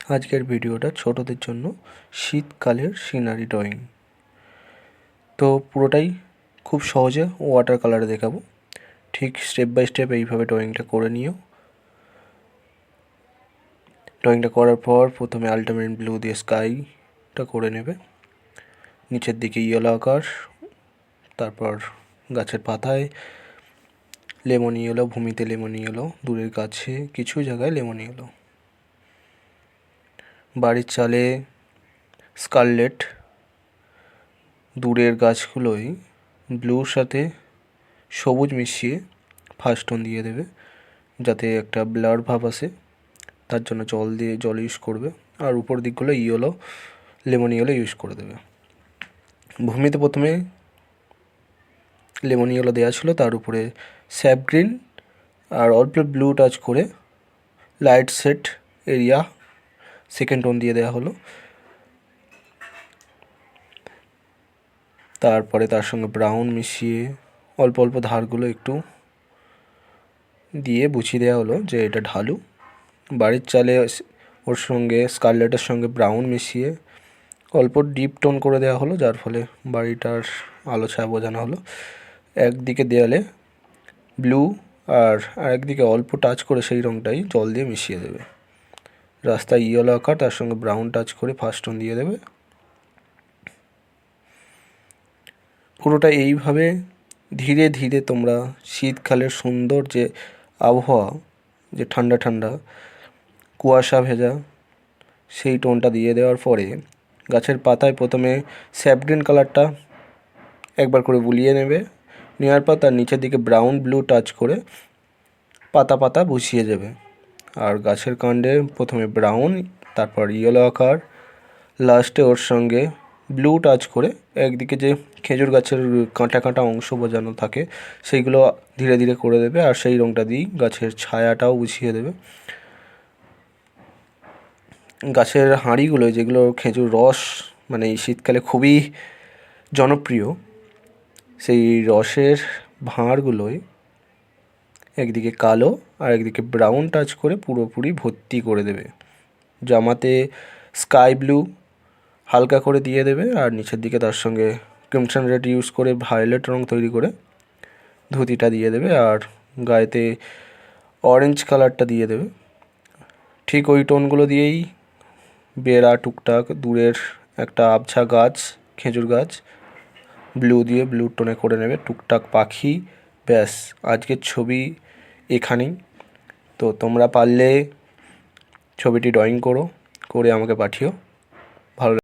আজকের ভিডিওটা ছোটদের জন্য শীতকালের সিনারি ড্রয়িং। তো পুরোটাই খুব সহজে ওয়াটার কালারে দেখাবো। ঠিক স্টেপ বাই স্টেপ এইভাবে ড্রয়িংটা করে নিও। ড্রয়িংটা করার পর প্রথমে আল্ট্রামেরিন ব্লু দিয়ে স্কাইটা করে নেবে, নিচের দিকে ইয়েলো আকাশ, তারপর গাছের পাতায় লেমন ইয়েলো, ভূমিতে লেমন ইয়েলো, দূরের কাছে কিছু জায়গায় লেমন ইয়েলো, বাড়ির চালে স্কারলেট, দূরের গাছগুলোই ব্লুর সাথে সবুজ মিশিয়ে ফার্স্ট টোন দিয়ে দেবে, যাতে একটা ব্লার ভাব আসে। তার জন্য জল ইউজ করবে। আর উপর দিকগুলো ইয়েলো, লেমন ইয়েলো ইউজ করে দেবে। ভূমিতে প্রথমে লেমন ইয়েলো দেওয়া ছিল, তার উপরে স্যাপ গ্রিন আর অল্প ব্লু টাচ করে light set area second tone দিয়ে দেওয়া হলো। তারপরে তার সঙ্গে ব্রাউন মিশিয়ে অল্প অল্প ধারগুলো একটু দিয়ে বুঝিয়ে দেওয়া হলো যে এটা ঢালু। বাড়ির চালে ওর সঙ্গে স্কারলেটের সঙ্গে ব্রাউন মিশিয়ে অল্প ডিপ টোন করে দেওয়া হলো, যার ফলে বাড়িটার আলো ছায়া বোঝানো হলো। একদিকে দেয়ালে ব্লু আর আরেকদিকে অল্প টাচ করে সেই রঙটাই জল দিয়ে মিশিয়ে দেবে। রাস্তায় ইয়েলো আকার, তার সঙ্গে ব্রাউন টাচ করে ফার্স্ট টোন দিয়ে দেবে। পুরোটা এইভাবে ধীরে ধীরে তোমরা শীতকালের সুন্দর যে আবহাওয়া, যে ঠান্ডা ঠান্ডা কুয়াশা ভেজা, সেই টোনটা দিয়ে দেওয়ার পরে গাছের পাতায় প্রথমে স্যাপ গ্রিন কালারটা একবার করে বুলিয়ে নেওয়ার পর তার নিচের দিকে ব্রাউন ব্লু টাচ করে পাতা পাতা বসিয়ে যাবে। আর গাছের কাণ্ডে প্রথমে ব্রাউন, তারপর ইয়েলো আকার, লাস্টে ওর সঙ্গে ব্লু টাচ করে একদিকে যে খেজুর গাছের কাঁটা কাঁটা অংশ বোঝানো থাকে সেইগুলো ধীরে ধীরে করে দেবে। আর সেই রঙটা দিয়েই গাছের ছায়াটাও বুঝিয়ে দেবে। গাছের হাঁড়িগুলো, যেগুলো খেজুর রস মানে এই শীতকালে খুবই জনপ্রিয়, সেই রসের ভাঁড়গুলোয় একদিকে কালো আর একদিকে ব্রাউন টাচ করে পুরোপুরি ভর্তি করে দেবে। জামাতে স্কাই ব্লু হালকা করে দিয়ে দেবে, আর নিচের দিকে তার সঙ্গে ক্রিমসন রেড ইউজ করে ভায়োলেট রঙ তৈরি করে ধুতিটা দিয়ে দেবে, আর গায়েতে অরেঞ্জ কালারটা দিয়ে দেবে। ঠিক ওই টোনগুলো দিয়েই বেড়া, টুকটাক দূরের একটা আবছা গাছ, খেজুর গাছ ব্লু দিয়ে ব্লু টোনে করে নেবে, টুকটাক পাখি। ব্যাস, আজকের ছবি এখানেই। তো তোমরা পারলে ছবিটি ড্রয়িং করে আমাকে পাঠিও।